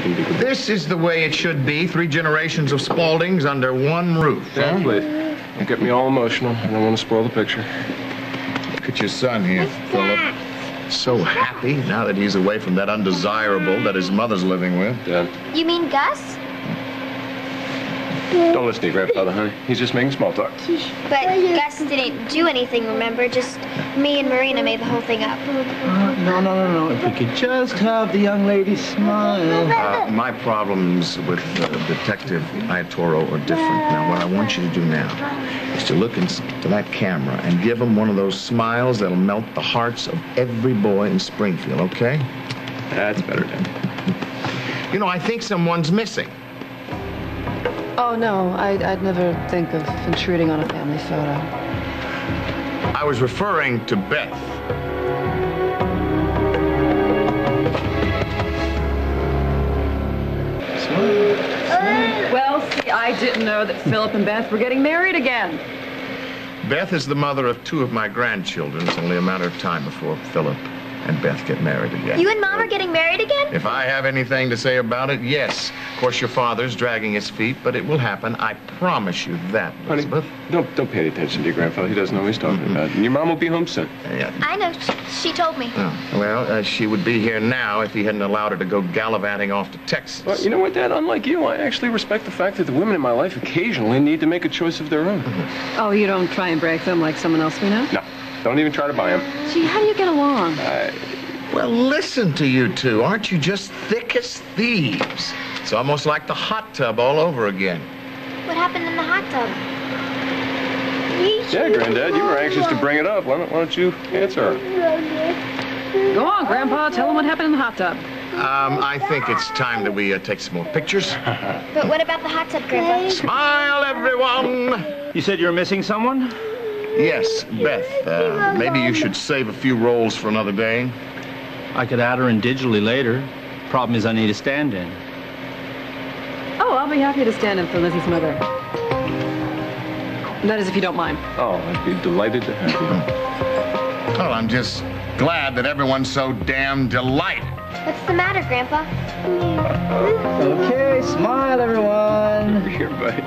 can be good. This is the way it should be. 3 generations of Spauldings under one roof. Dad, please. Don't get me all emotional. I don't want to spoil the picture. Look at your son here, Philip. So happy now that he's away from that undesirable that his mother's living with. Dad. You mean Gus? Don't listen to your grandfather, honey. He's just making small talk. But Gus didn't do anything, remember? Just me and Marina made the whole thing up. No. If we could just have the young lady smile. My problems with Detective Iatoro are different. Now, what I want you to do now is to look into that camera and give him one of those smiles that'll melt the hearts of every boy in Springfield, okay? That's better, Dad. You know, I think someone's missing. Oh, no, I'd never think of intruding on a family photo. I was referring to Beth. Well, see, I didn't know that Philip and Beth were getting married again. Beth is the mother of 2 of my grandchildren. It's only a matter of time before Philip and Beth get married again. You and Mom are getting married again? If I have anything to say about it, yes. Of course, your father's dragging his feet, but it will happen. I promise you that, Elizabeth. Honey, don't pay any attention to your grandfather. He doesn't know what he's talking about. And your mom will be home soon. Yeah. I know. She told me. Oh, well, she would be here now if he hadn't allowed her to go gallivanting off to Texas. Well, you know what, Dad? Unlike you, I actually respect the fact that the women in my life occasionally need to make a choice of their own. Oh, you don't try and break them like someone else we know? No, don't even try to buy them. Gee, how do you get along? Well, listen to you two. Aren't you just thick as thieves? It's almost like the hot tub all over again. What happened in the hot tub? Yeah, Granddad, you were anxious to bring it up. Why don't you answer her? Go on, Grandpa. Tell them what happened in the hot tub. I think it's time that we take some more pictures. But what about the hot tub, Grandpa? Smile, everyone! You said you were missing someone? Yes, Beth. Maybe you should save a few rolls for another day. I could add her in digitally later. Problem is I need a stand-in. Oh, I'll be happy to stand in for Lizzie's mother. That is, if you don't mind. Oh, I'd be delighted to have you. Well, I'm just glad that everyone's so damn delighted. What's the matter, Grandpa? Okay, smile, everyone. Over here, buddy.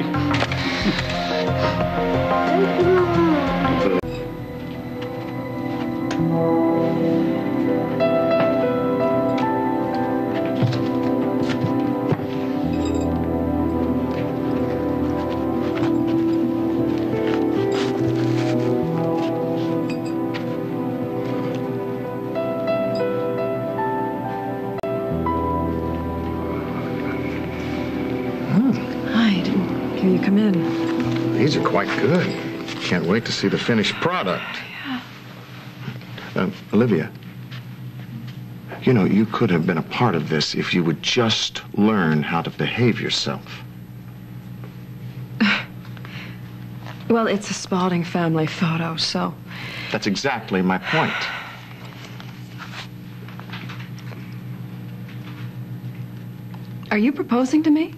Can you come in? These are quite good. Can't wait to see the finished product. Olivia, you know, you could have been a part of this if you would just learn how to behave yourself. Well, it's a Spaulding family photo, so... That's exactly my point. Are you proposing to me?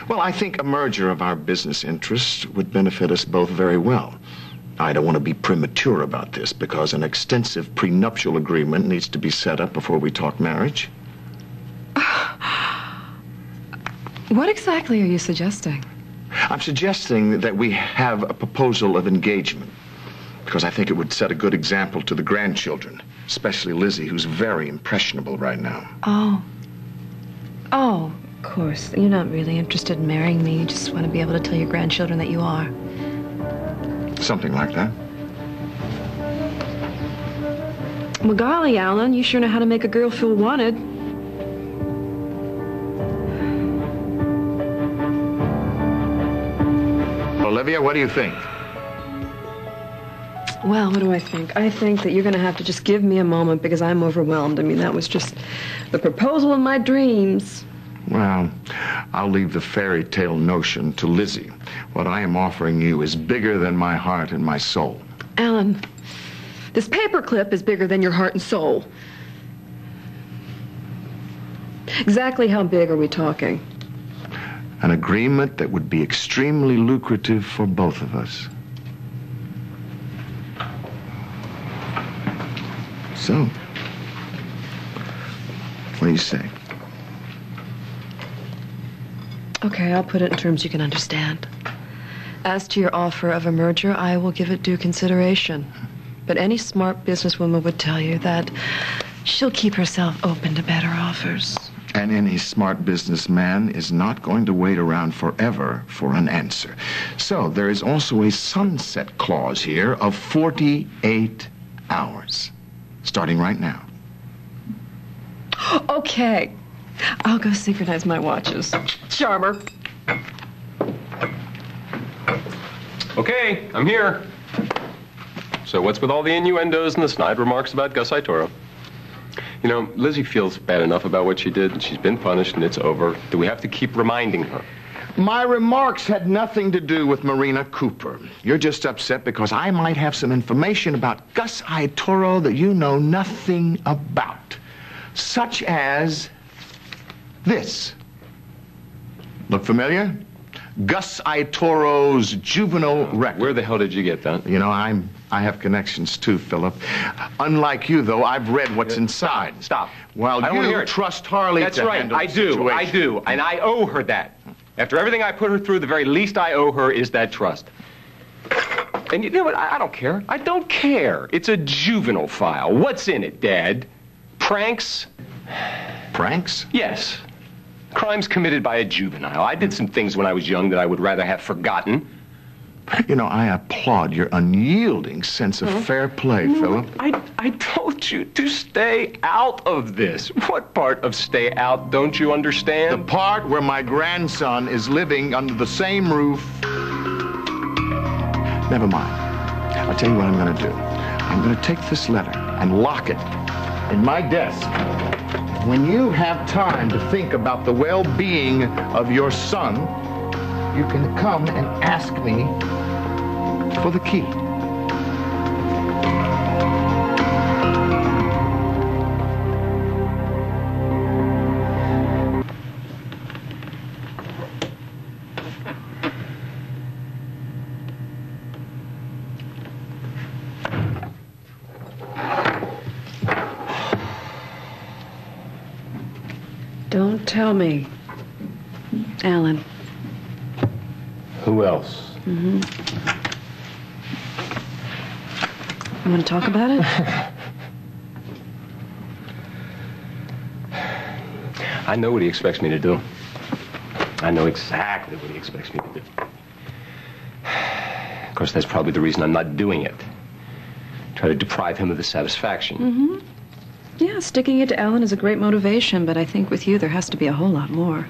Well, I think a merger of our business interests would benefit us both very well. I don't want to be premature about this because an extensive prenuptial agreement needs to be set up before we talk marriage. What exactly are you suggesting? I'm suggesting that we have a proposal of engagement because I think it would set a good example to the grandchildren, especially Lizzie, who's very impressionable right now. Oh, of course. You're not really interested in marrying me. You just want to be able to tell your grandchildren that you are. Something like that. Well, golly, Alan, you sure know how to make a girl feel wanted. Olivia, what do you think? Well, what do I think? I think that you're going to have to just give me a moment because I'm overwhelmed. I mean, that was just the proposal of my dreams. Well, I'll leave the fairy tale notion to Lizzie. What I am offering you is bigger than my heart and my soul. Alan, this paperclip is bigger than your heart and soul. Exactly how big are we talking? An agreement that would be extremely lucrative for both of us. So, what do you say? Okay, I'll put it in terms you can understand. As to your offer of a merger, I will give it due consideration. But any smart businesswoman would tell you that she'll keep herself open to better offers. And any smart businessman is not going to wait around forever for an answer. So there is also a sunset clause here of 48 hours, starting right now. Okay. I'll go synchronize my watches. Charmer. Okay, I'm here. So what's with all the innuendos and the snide remarks about Gus Itoro? You know, Lizzie feels bad enough about what she did, and she's been punished, and it's over. Do we have to keep reminding her? My remarks had nothing to do with Marina Cooper. You're just upset because I might have some information about Gus Itoro that you know nothing about. Such as this. Look familiar? Gus Itoro's juvenile record. Where the hell did you get that? You know, I have connections too, Philip. Unlike you, though, I've read what's inside. Stop. Well, I don't you hear it. trust Harley That's to right. handle I the do. situation. I do. And I owe her that. After everything I put her through, the very least I owe her is that trust. And you know what? I don't care. I don't care. It's a juvenile file. What's in it, Dad? Pranks? Pranks? Yes. Crimes committed by a juvenile. I did some things when I was young that I would rather have forgotten. You know, I applaud your unyielding sense of fair play, Philip. I told you to stay out of this. What part of stay out don't you understand? The part where my grandson is living under the same roof. Never mind. I'll tell you what I'm going to do. I'm going to take this letter and lock it in my desk. When you have time to think about the well-being of your son, you can come and ask me for the key. Don't tell me. Alan. Who else? You want to talk about it? I know what he expects me to do. I know exactly what he expects me to do. Of course, that's probably the reason I'm not doing it. Try to deprive him of the satisfaction. Yeah, sticking it to Alan is a great motivation, but I think with you there has to be a whole lot more.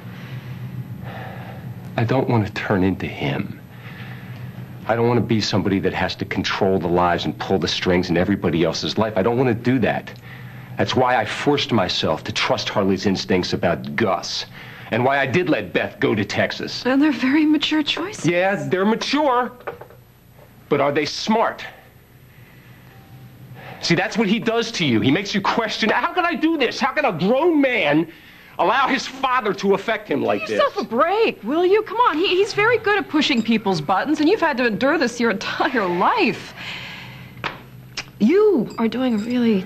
I don't want to turn into him. I don't want to be somebody that has to control the lives and pull the strings in everybody else's life. I don't want to do that. That's why I forced myself to trust Harley's instincts about Gus, and why I did let Beth go to Texas. And they're very mature choices. Yeah, they're mature, but are they smart? See, that's what he does to you. He makes you question, how can I do this? How can a grown man allow his father to affect him like Give this? yourself a break, will you? Come on, he's very good at pushing people's buttons, and you've had to endure this your entire life. You are doing a really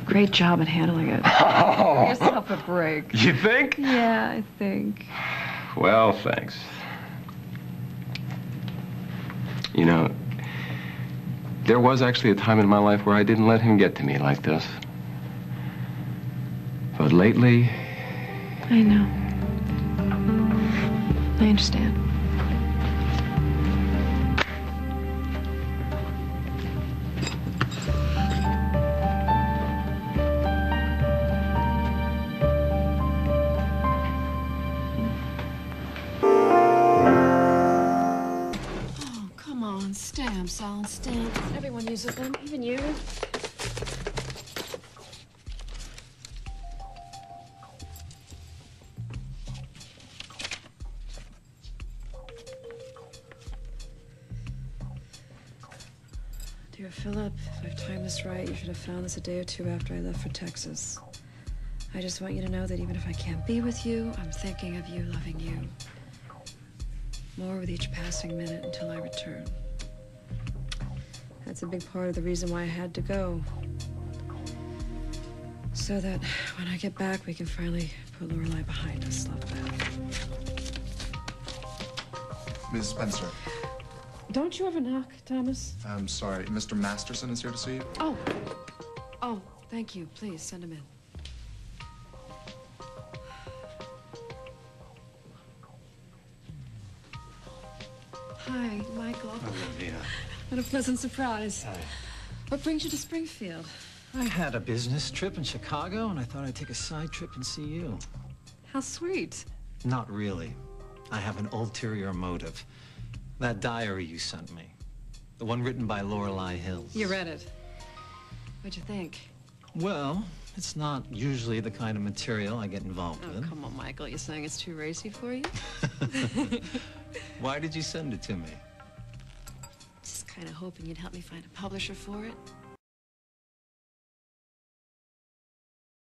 great job at handling it. Oh. Give yourself a break. You think? Yeah, I think. Well, thanks. You know, there was actually a time in my life where I didn't let him get to me like this. But lately... I know. I understand. Oh, come on, stamps, Alan, stamps. Everyone uses them, even you. Dear Philip, if I've timed this right, you should have found this a day or two after I left for Texas. I just want you to know that even if I can't be with you, I'm thinking of you, loving you. More with each passing minute until I return. That's a big part of the reason why I had to go. So that when I get back, we can finally put Lorelei behind us. Love that. Ms. Spencer. Don't you ever knock, Thomas? I'm sorry. Mr. Masterson is here to see you. Oh, thank you. Please, send him in. Hi, Michael. Olivia. What a pleasant surprise. Hi. What brings you to Springfield? I had a business trip in Chicago, and I thought I'd take a side trip and see you. How sweet. Not really. I have an ulterior motive. That diary you sent me. The one written by Lorelei Hills. You read it. What'd you think? Well, it's not usually the kind of material I get involved Oh, in. come on, Michael. You're saying it's too racy for you? Why did you send it to me? Just kind of hoping you'd help me find a publisher for it.